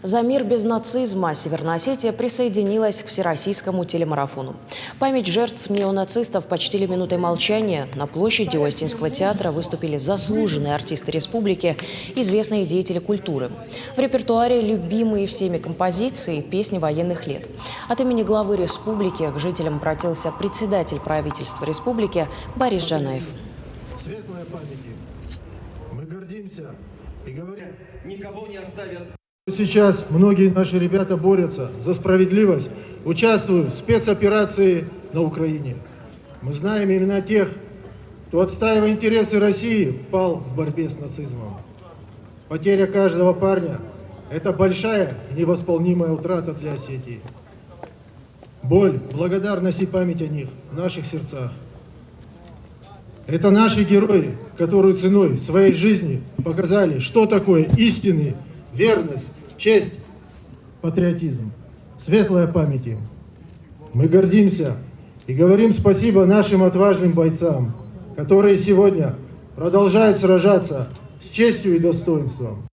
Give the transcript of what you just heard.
За мир без нацизма Северная Осетия присоединилась к всероссийскому телемарафону. Память жертв неонацистов почтили минутой молчания. На площади у Остинского театра выступили заслуженные артисты республики, известные деятели культуры. В репертуаре любимые всеми композиции, песни военных лет. От имени главы республики к жителям обратился председатель правительства республики Борис Джанаев. Светлая памяти. Мы гордимся и говорим, никого не оставят. Сейчас многие наши ребята борются за справедливость, участвуют в спецоперации на Украине. Мы знаем имена тех, кто, отстаивая интересы России, пал в борьбе с нацизмом. Потеря каждого парня – это большая и невосполнимая утрата для Осетии. Боль, благодарность и память о них в наших сердцах. Это наши герои, которые ценой своей жизни показали, что такое истинный, верность, честь, патриотизм. Светлая память им. Мы гордимся и говорим спасибо нашим отважным бойцам, которые сегодня продолжают сражаться с честью и достоинством.